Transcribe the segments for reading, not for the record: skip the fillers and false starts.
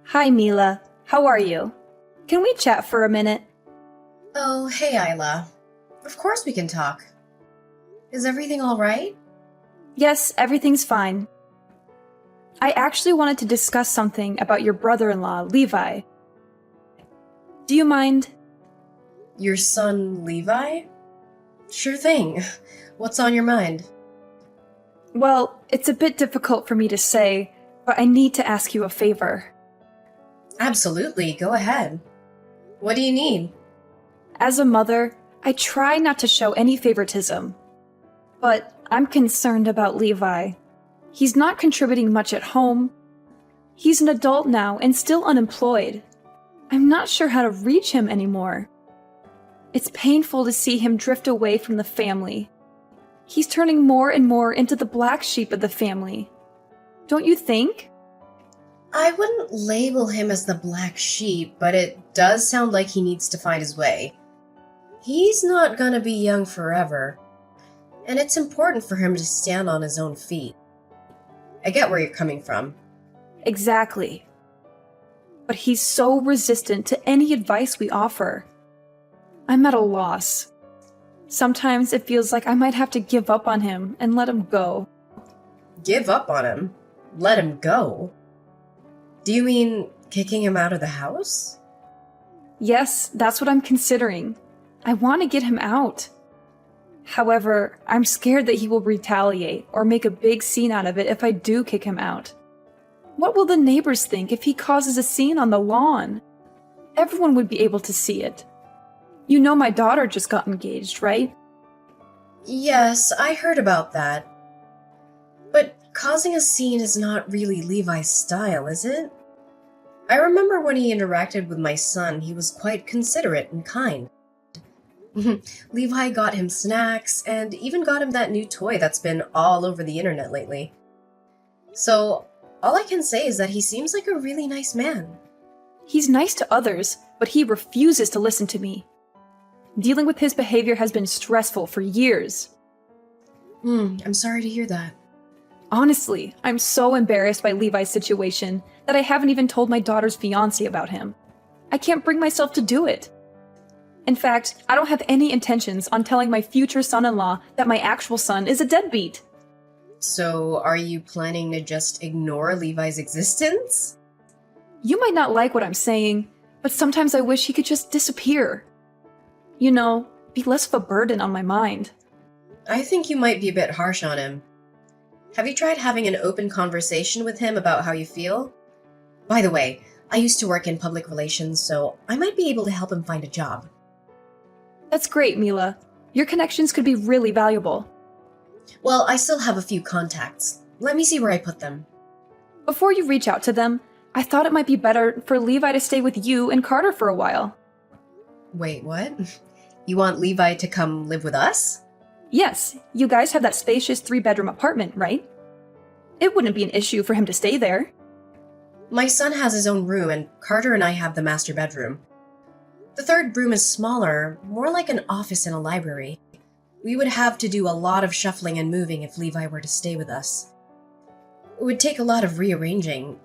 Hi, Mila. How are you? Can we chat for a minute? Oh, hey, Isla. Of course we can talk. Is everything all right? Yes, everything's fine. I actually wanted to discuss something about your brother-in-law, Levi. Do you mind? Your son, Levi? Sure thing. What's on your mind? Well, it's a bit difficult for me to say, but I need to ask you a favor. Absolutely, go ahead. What do you need? As a mother, I try not to show any favoritism. But I'm concerned about Levi. He's not contributing much at home. He's an adult now and still unemployed. I'm not sure how to reach him anymore. It's painful to see him drift away from the family. He's turning more and more into the black sheep of the family. Don't you think? I wouldn't label him as the black sheep, but it does sound like he needs to find his way. He's not gonna be young forever, and it's important for him to stand on his own feet. I get where you're coming from. Exactly. But he's so resistant to any advice we offer. I'm at a loss. Sometimes it feels like I might have to give up on him and let him go. Give up on him? Let him go? Do you mean kicking him out of the house? Yes, that's what I'm considering. I want to get him out. However, I'm scared that he will retaliate or make a big scene out of it if I do kick him out. What will the neighbors think if he causes a scene on the lawn? Everyone would be able to see it. You know my daughter just got engaged, right? Yes, I heard about that. But causing a scene is not really Levi's style, is it? I remember when he interacted with my son, he was quite considerate and kind. Levi got him snacks and even got him that new toy that's been all over the internet lately. So, all I can say is that he seems like a really nice man. He's nice to others, but he refuses to listen to me. Dealing with his behavior has been stressful for years. I'm sorry to hear that. Honestly, I'm so embarrassed by Levi's situation that I haven't even told my daughter's fiancé about him. I can't bring myself to do it. In fact, I don't have any intentions on telling my future son-in-law that my actual son is a deadbeat. So, are you planning to just ignore Levi's existence? You might not like what I'm saying, but sometimes I wish he could just disappear. You know, be less of a burden on my mind. I think you might be a bit harsh on him. Have you tried having an open conversation with him about how you feel? By the way, I used to work in public relations, so I might be able to help him find a job. That's great, Mila. Your connections could be really valuable. Well, I still have a few contacts. Let me see where I put them. Before you reach out to them, I thought it might be better for Levi to stay with you and Carter for a while. Wait, what? You want Levi to come live with us? Yes, you guys have that spacious 3-bedroom apartment, right? It wouldn't be an issue for him to stay there. My son has his own room, and Carter and I have the master bedroom. The third room is smaller, more like an office in a library. We would have to do a lot of shuffling and moving if Levi were to stay with us. It would take a lot of rearranging,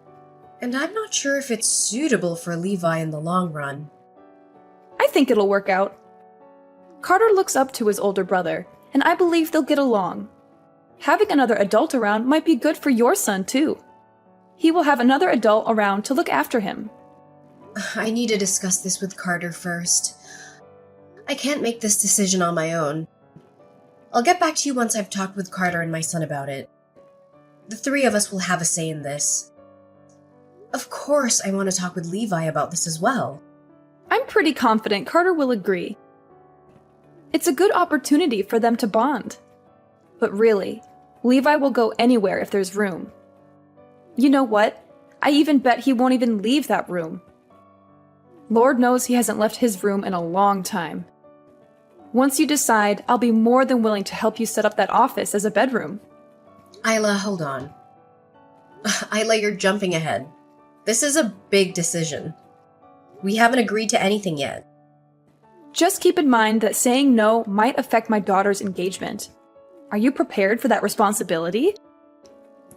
and I'm not sure if it's suitable for Levi in the long run. I think it'll work out. Carter looks up to his older brother, and I believe they'll get along. Having another adult around might be good for your son, too. He will have another adult around to look after him. I need to discuss this with Carter first. I can't make this decision on my own. I'll get back to you once I've talked with Carter and my son about it. The three of us will have a say in this. Of course, I want to talk with Levi about this as well. I'm pretty confident Carter will agree. It's a good opportunity for them to bond. But really, Levi will go anywhere if there's room. You know what? I even bet he won't even leave that room. Lord knows he hasn't left his room in a long time. Once you decide, I'll be more than willing to help you set up that office as a bedroom. Isla, hold on. Isla, you're jumping ahead. This is a big decision. We haven't agreed to anything yet. Just keep in mind that saying no might affect my daughter's engagement. Are you prepared for that responsibility?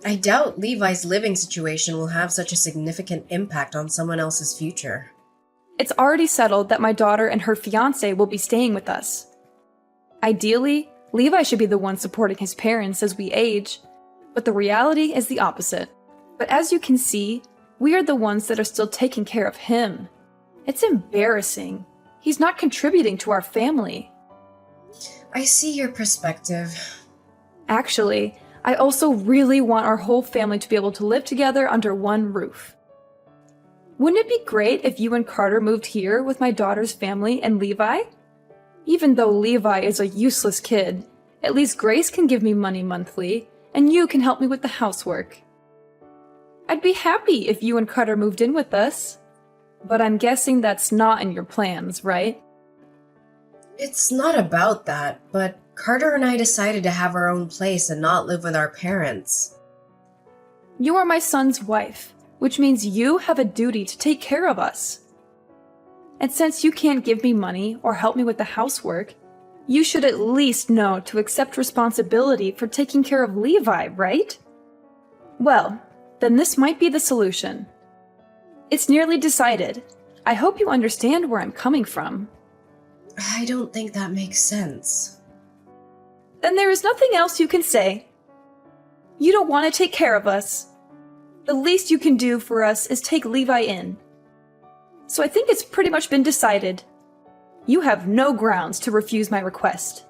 I doubt Levi's living situation will have such a significant impact on someone else's future. It's already settled that my daughter and her fiancé will be staying with us. Ideally, Levi should be the one supporting his parents as we age, but the reality is the opposite. But as you can see, we are the ones that are still taking care of him. It's embarrassing. He's not contributing to our family. I see your perspective. Actually, I also really want our whole family to be able to live together under one roof. Wouldn't it be great if you and Carter moved here with my daughter's family and Levi? Even though Levi is a useless kid, at least Grace can give me money monthly, and you can help me with the housework. I'd be happy if you and Carter moved in with us. But I'm guessing that's not in your plans, right? It's not about that, but Carter and I decided to have our own place and not live with our parents. You are my son's wife, which means you have a duty to take care of us. And since you can't give me money or help me with the housework, you should at least know to accept responsibility for taking care of Levi, right? Well, then this might be the solution. It's nearly decided. I hope you understand where I'm coming from. I don't think that makes sense. Then there is nothing else you can say. You don't want to take care of us. The least you can do for us is take Levi in. So I think it's pretty much been decided. You have no grounds to refuse my request.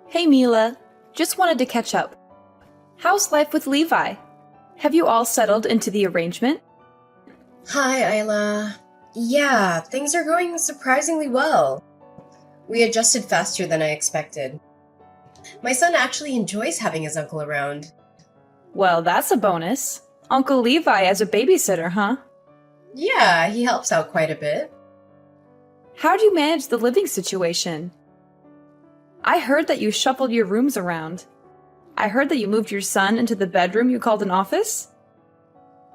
Hey Mila, just wanted to catch up. How's life with Levi? Have you all settled into the arrangement? Hi, Isla. Yeah, things are going surprisingly well. We adjusted faster than I expected. My son actually enjoys having his uncle around. Well, that's a bonus. Uncle Levi as a babysitter, huh? Yeah, he helps out quite a bit. How do you manage the living situation? I heard that you shuffled your rooms around. I heard that you moved your son into the bedroom you called an office?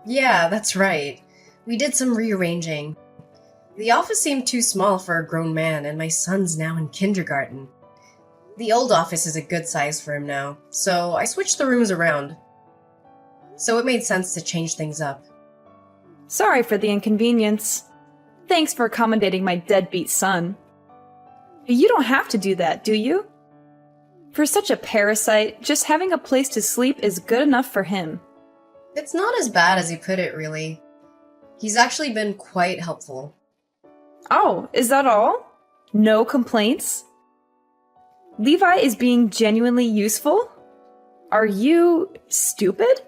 Yeah, that's right. We did some rearranging. The office seemed too small for a grown man, and my son's now in kindergarten. The old office is a good size for him now, so I switched the rooms around. So it made sense to change things up. Sorry for the inconvenience. Thanks for accommodating my deadbeat son. But you don't have to do that, do you? For such a parasite, just having a place to sleep is good enough for him. It's not as bad as you put it, really. He's actually been quite helpful. Oh, is that all? No complaints? Levi is being genuinely useful? Are you stupid?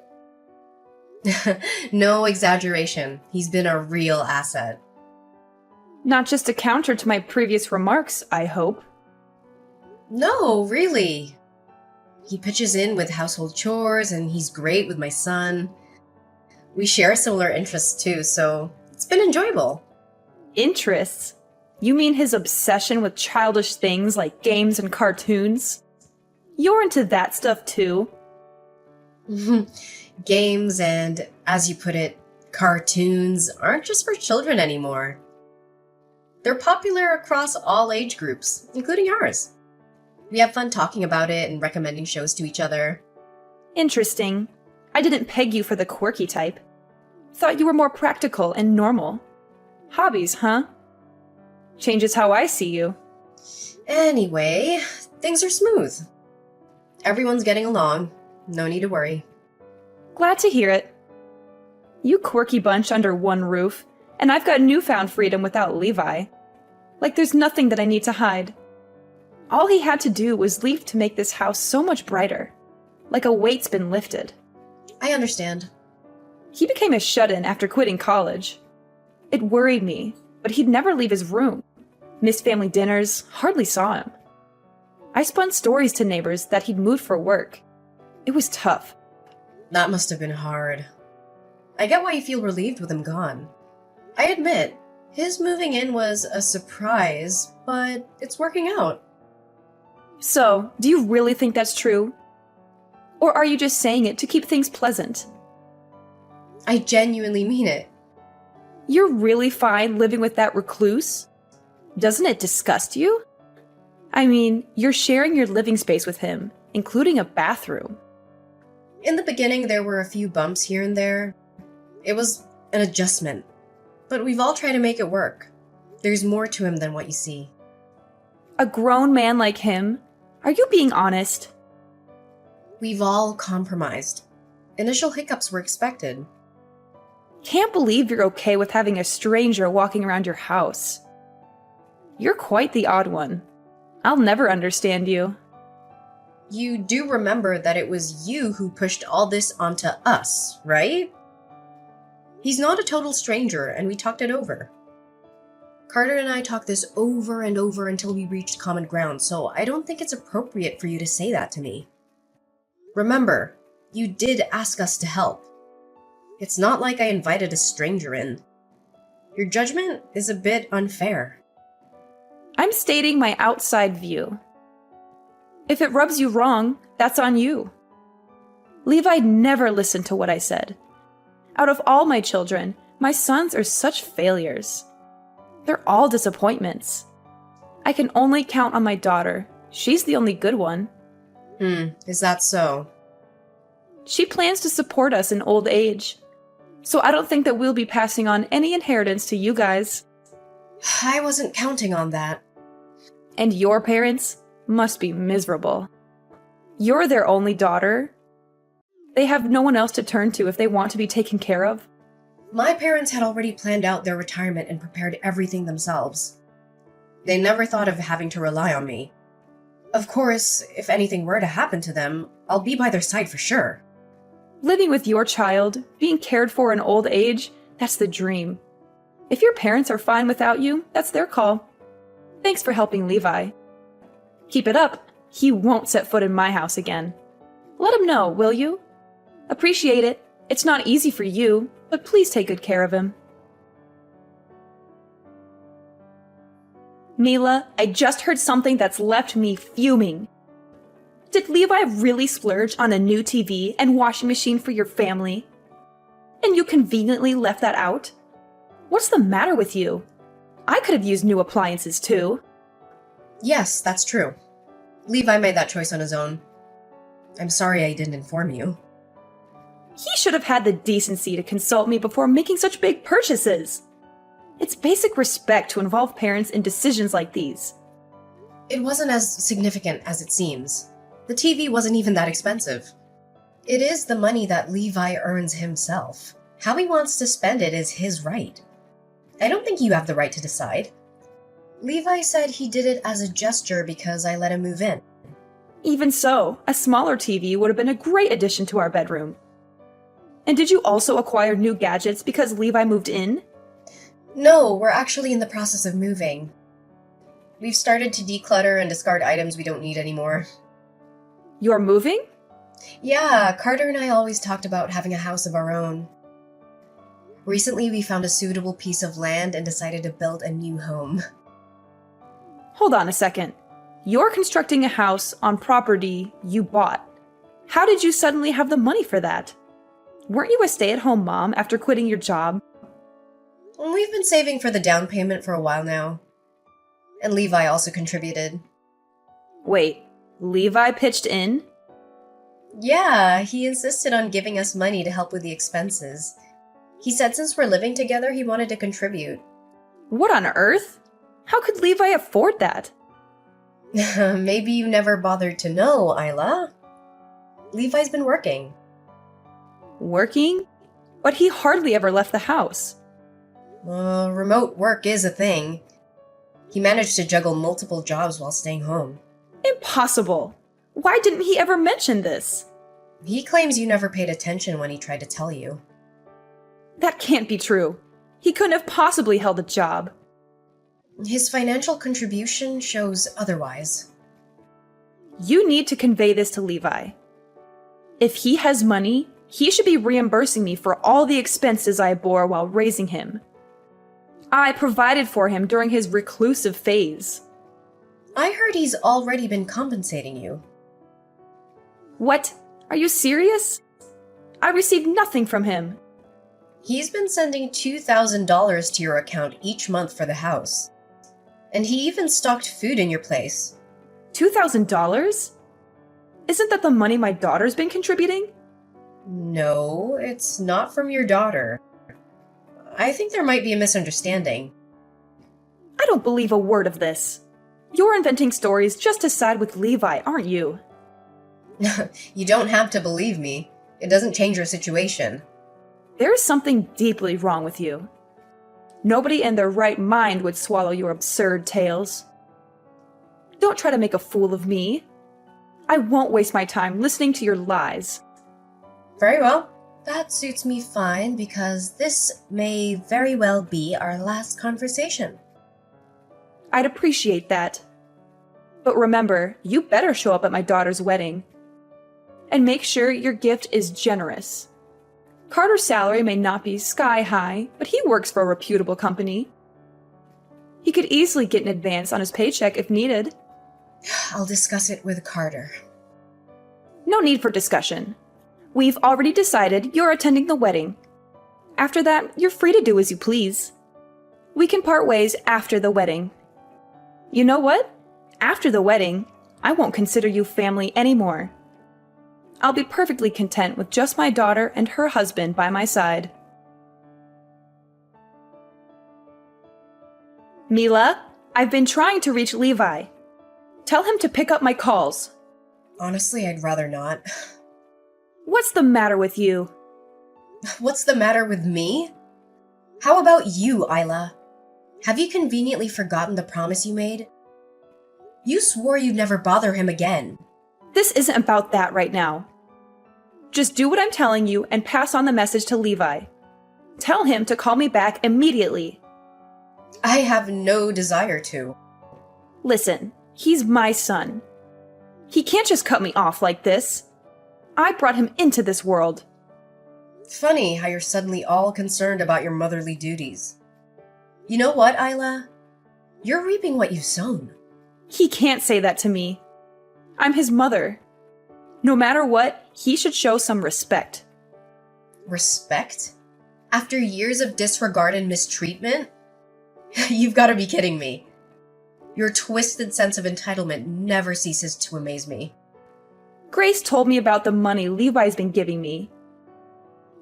No exaggeration. He's been a real asset. Not just a counter to my previous remarks, I hope. No, really. He pitches in with household chores, and he's great with my son. We share similar interests too, so it's been enjoyable. Interests? You mean his obsession with childish things like games and cartoons? You're into that stuff too? Games and, as you put it, cartoons aren't just for children anymore. They're popular across all age groups, including ours. We have fun talking about it and recommending shows to each other. Interesting. I didn't peg you for the quirky type. Thought you were more practical and normal. Hobbies, huh? Changes how I see you. Anyway, things are smooth. Everyone's getting along. No need to worry. Glad to hear it. You quirky bunch under one roof, and I've got newfound freedom without Levi. Like there's nothing that I need to hide. All he had to do was leave to make this house so much brighter. Like a weight's been lifted. I understand. He became a shut-in after quitting college. It worried me, but he'd never leave his room. Missed family dinners, hardly saw him. I spun stories to neighbors that he'd moved for work. It was tough. That must have been hard. I get why you feel relieved with him gone. I admit, his moving in was a surprise, but it's working out. So, do you really think that's true? Or are you just saying it to keep things pleasant? I genuinely mean it. You're really fine living with that recluse? Doesn't it disgust you? I mean, you're sharing your living space with him, including a bathroom. In the beginning, there were a few bumps here and there. It was an adjustment, but we've all tried to make it work. There's more to him than what you see. A grown man like him? Are you being honest? We've all compromised. Initial hiccups were expected. Can't believe you're okay with having a stranger walking around your house. You're quite the odd one. I'll never understand you. You do remember that it was you who pushed all this onto us, right? He's not a total stranger, and we talked it over. Carter and I talked this over and over until we reached common ground, so I don't think it's appropriate for you to say that to me. Remember, you did ask us to help. It's not like I invited a stranger in. Your judgment is a bit unfair. I'm stating my outside view. If it rubs you wrong, that's on you. Levi never listened to what I said. Out of all my children, my sons are such failures. They're all disappointments. I can only count on my daughter. She's the only good one. Is that so? She plans to support us in old age. So I don't think that we'll be passing on any inheritance to you guys. I wasn't counting on that. And your parents must be miserable. You're their only daughter. They have no one else to turn to if they want to be taken care of. My parents had already planned out their retirement and prepared everything themselves. They never thought of having to rely on me. Of course, if anything were to happen to them, I'll be by their side for sure. Living with your child, being cared for in old age, that's the dream. If your parents are fine without you, that's their call. Thanks for helping Levi. Keep it up. He won't set foot in my house again. Let him know, will you? Appreciate it. It's not easy for you, but please take good care of him. Mila, I just heard something that's left me fuming. Did Levi really splurge on a new TV and washing machine for your family? And you conveniently left that out? What's the matter with you? I could have used new appliances too. Yes, that's true. Levi made that choice on his own. I'm sorry I didn't inform you. He should have had the decency to consult me before making such big purchases. It's basic respect to involve parents in decisions like these. It wasn't as significant as it seems. The TV wasn't even that expensive. It is the money that Levi earns himself. How he wants to spend it is his right. I don't think you have the right to decide. Levi said he did it as a gesture because I let him move in. Even so, a smaller TV would have been a great addition to our bedroom. And did you also acquire new gadgets because Levi moved in? No, we're actually in the process of moving. We've started to declutter and discard items we don't need anymore. You're moving? Yeah, Carter and I always talked about having a house of our own. Recently, we found a suitable piece of land and decided to build a new home. Hold on a second. You're constructing a house on property you bought. How did you suddenly have the money for that? Weren't you a stay-at-home mom after quitting your job? We've been saving for the down payment for a while now. And Levi also contributed. Wait, Levi pitched in? Yeah, he insisted on giving us money to help with the expenses. He said since we're living together, he wanted to contribute. What on earth? How could Levi afford that? Maybe you never bothered to know, Isla. Levi's been working. Working? But he hardly ever left the house. Remote work is a thing. He managed to juggle multiple jobs while staying home. Impossible! Why didn't he ever mention this? He claims you never paid attention when he tried to tell you. That can't be true. He couldn't have possibly held a job. His financial contribution shows otherwise. You need to convey this to Levi. If he has money, he should be reimbursing me for all the expenses I bore while raising him. I provided for him during his reclusive phase. I heard he's already been compensating you. What? Are you serious? I received nothing from him. He's been sending $2,000 to your account each month for the house. And he even stocked food in your place. $2,000? Isn't that the money my daughter's been contributing? No, it's not from your daughter. I think there might be a misunderstanding. I don't believe a word of this. You're inventing stories just to side with Levi, aren't you? You don't have to believe me. It doesn't change your situation. There is something deeply wrong with you. Nobody in their right mind would swallow your absurd tales. Don't try to make a fool of me. I won't waste my time listening to your lies. Very well. That suits me fine because this may very well be our last conversation. I'd appreciate that. But remember, you better show up at my daughter's wedding. And make sure your gift is generous. Carter's salary may not be sky high, but he works for a reputable company. He could easily get an advance on his paycheck if needed. I'll discuss it with Carter. No need for discussion. We've already decided you're attending the wedding. After that, you're free to do as you please. We can part ways after the wedding. You know what? After the wedding, I won't consider you family anymore. I'll be perfectly content with just my daughter and her husband by my side. Mila, I've been trying to reach Levi. Tell him to pick up my calls. Honestly, I'd rather not. What's the matter with you? What's the matter with me? How about you, Isla? Have you conveniently forgotten the promise you made? You swore you'd never bother him again. This isn't about that right now. Just do what I'm telling you and pass on the message to Levi. Tell him to call me back immediately. I have no desire to. Listen, he's my son. He can't just cut me off like this. I brought him into this world. Funny how you're suddenly all concerned about your motherly duties. You know what, Isla? You're reaping what you've sown. He can't say that to me. I'm his mother. No matter what, he should show some respect. Respect? After years of disregard and mistreatment? You've got to be kidding me. Your twisted sense of entitlement never ceases to amaze me. Grace told me about the money Levi's been giving me.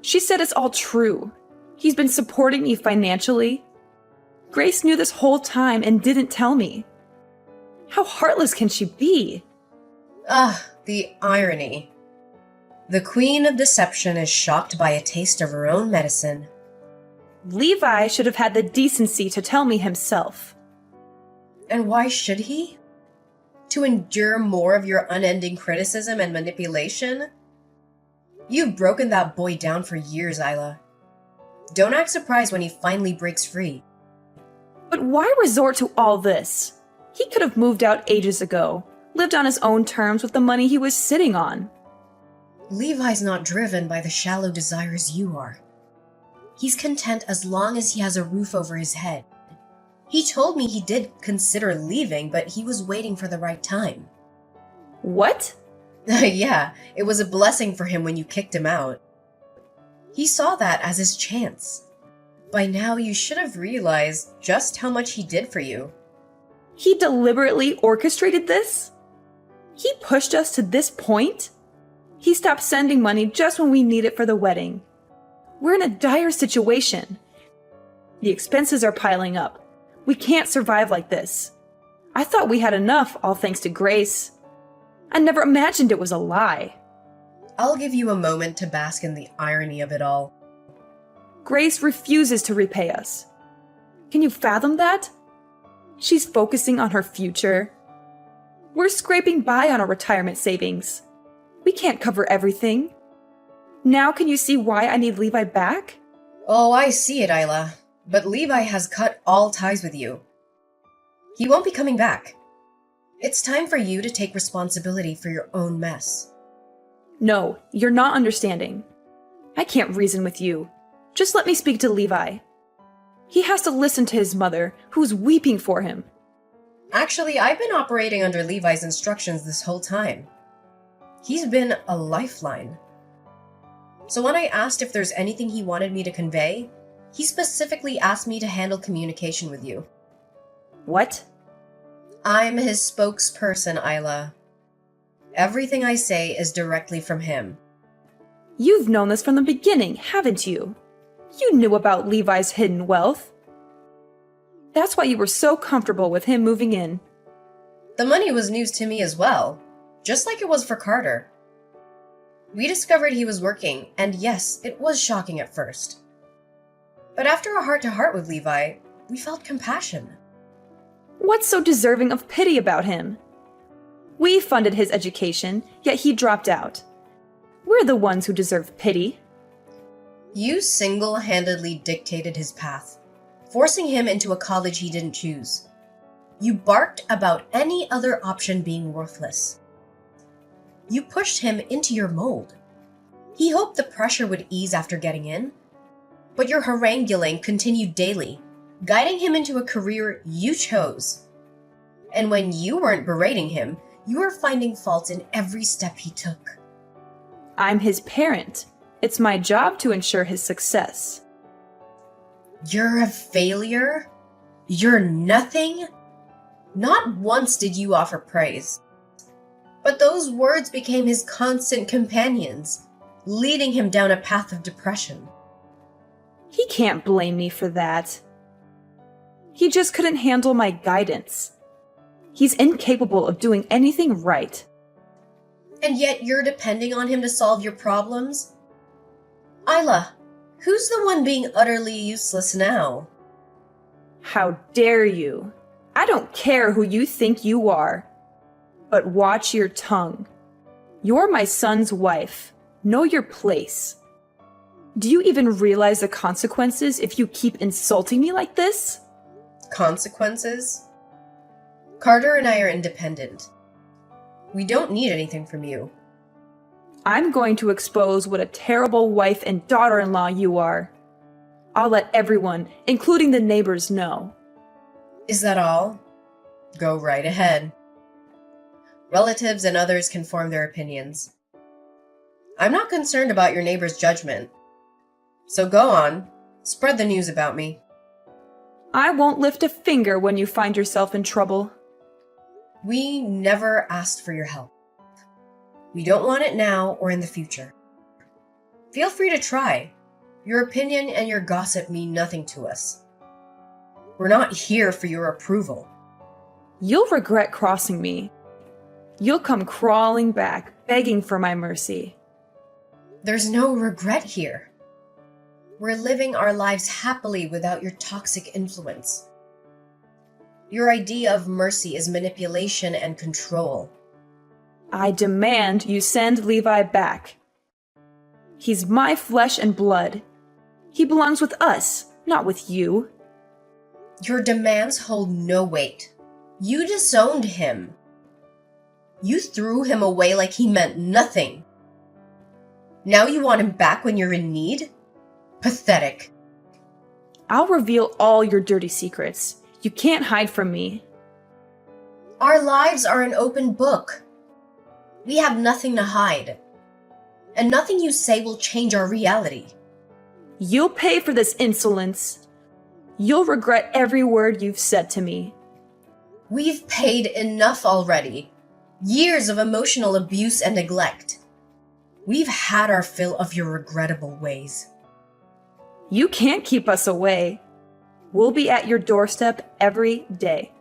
She said it's all true. He's been supporting me financially. Grace knew this whole time and didn't tell me. How heartless can she be? The irony. The queen of deception is shocked by a taste of her own medicine. Levi should have had the decency to tell me himself. And why should he? To endure more of your unending criticism and manipulation? You've broken that boy down for years, Isla. Don't act surprised when he finally breaks free. But why resort to all this? He could have moved out ages ago, lived on his own terms with the money he was sitting on. Levi's not driven by the shallow desires you are. He's content as long as he has a roof over his head. He told me he did consider leaving, but he was waiting for the right time. What? Yeah, it was a blessing for him when you kicked him out. He saw that as his chance. By now, you should have realized just how much he did for you. He deliberately orchestrated this? He pushed us to this point? He stopped sending money just when we need it for the wedding. We're in a dire situation. The expenses are piling up. We can't survive like this. I thought we had enough, all thanks to Grace. I never imagined it was a lie. I'll give you a moment to bask in the irony of it all. Grace refuses to repay us. Can you fathom that? She's focusing on her future. We're scraping by on our retirement savings. We can't cover everything. Now can you see why I need Levi back? Oh, I see it, Isla. But Levi has cut all ties with you. He won't be coming back. It's time for you to take responsibility for your own mess. No, you're not understanding. I can't reason with you. Just let me speak to Levi. He has to listen to his mother, who's weeping for him. Actually, I've been operating under Levi's instructions this whole time. He's been a lifeline. So when I asked if there's anything he wanted me to convey, he specifically asked me to handle communication with you. What? I'm his spokesperson, Isla. Everything I say is directly from him. You've known this from the beginning, haven't you? You knew about Levi's hidden wealth. That's why you were so comfortable with him moving in. The money was news to me as well, just like it was for Carter. We discovered he was working, and yes, it was shocking at first. But after a heart-to-heart with Levi, we felt compassion. What's so deserving of pity about him? We funded his education, yet he dropped out. We're the ones who deserve pity. You single-handedly dictated his path, forcing him into a college he didn't choose. You barked about any other option being worthless. You pushed him into your mold. He hoped the pressure would ease after getting in, but your haranguing continued daily, guiding him into a career you chose. And when you weren't berating him, you were finding faults in every step he took. I'm his parent. It's my job to ensure his success. You're a failure? You're nothing? Not once did you offer praise. But those words became his constant companions, leading him down a path of depression. He can't blame me for that. He just couldn't handle my guidance. He's incapable of doing anything right. And yet you're depending on him to solve your problems? Isla, who's the one being utterly useless now? How dare you? I don't care who you think you are. But watch your tongue. You're my son's wife. Know your place. Do you even realize the consequences if you keep insulting me like this? Consequences? Carter and I are independent. We don't need anything from you. I'm going to expose what a terrible wife and daughter-in-law you are. I'll let everyone, including the neighbors, know. Is that all? Go right ahead. Relatives and others can form their opinions. I'm not concerned about your neighbor's judgment. So go on, spread the news about me. I won't lift a finger when you find yourself in trouble. We never asked for your help. We don't want it now or in the future. Feel free to try. Your opinion and your gossip mean nothing to us. We're not here for your approval. You'll regret crossing me. You'll come crawling back, begging for my mercy. There's no regret here. We're living our lives happily without your toxic influence. Your idea of mercy is manipulation and control. I demand you send Levi back. He's my flesh and blood. He belongs with us, not with you. Your demands hold no weight. You disowned him. You threw him away like he meant nothing. Now you want him back when you're in need? Pathetic. I'll reveal all your dirty secrets. You can't hide from me. Our lives are an open book. We have nothing to hide. And nothing you say will change our reality. You'll pay for this insolence. You'll regret every word you've said to me. We've paid enough already. Years of emotional abuse and neglect. We've had our fill of your regrettable ways. You can't keep us away. We'll be at your doorstep every day.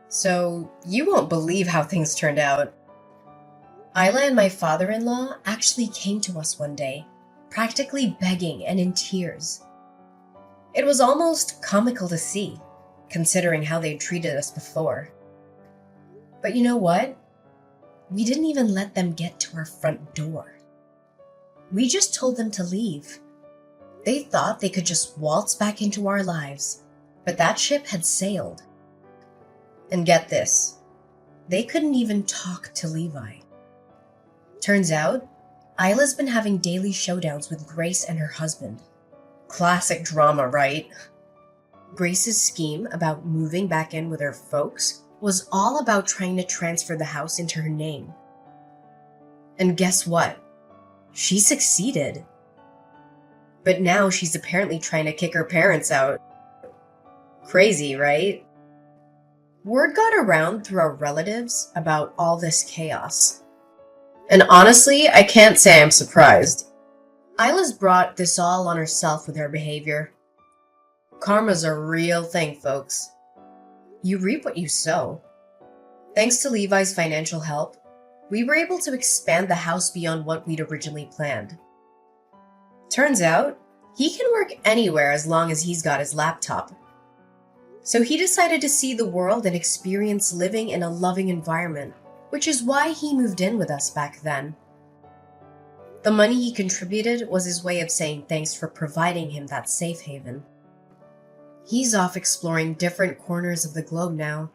So, you won't believe how things turned out. Isla and my father-in-law actually came to us one day, practically begging and in tears. It was almost comical to see, considering how they'd treated us before. But you know what? We didn't even let them get to our front door. We just told them to leave. They thought they could just waltz back into our lives, but that ship had sailed. And get this, they couldn't even talk to Levi. Turns out, Isla's been having daily showdowns with Grace and her husband. Classic drama, right? Grace's scheme about moving back in with her folks was all about trying to transfer the house into her name. And guess what? She succeeded. But now she's apparently trying to kick her parents out. Crazy, right? Word got around through our relatives about all this chaos. And honestly, I can't say I'm surprised. Isla's brought this all on herself with her behavior. Karma's a real thing, folks. You reap what you sow. Thanks to Levi's financial help, we were able to expand the house beyond what we'd originally planned. Turns out, he can work anywhere as long as he's got his laptop. So he decided to see the world and experience living in a loving environment, which is why he moved in with us back then. The money he contributed was his way of saying thanks for providing him that safe haven. He's off exploring different corners of the globe now,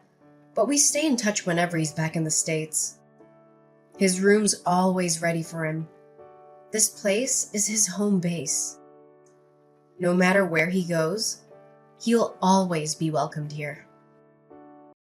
but we stay in touch whenever he's back in the States. His room's always ready for him. This place is his home base. No matter where he goes, he'll always be welcomed here.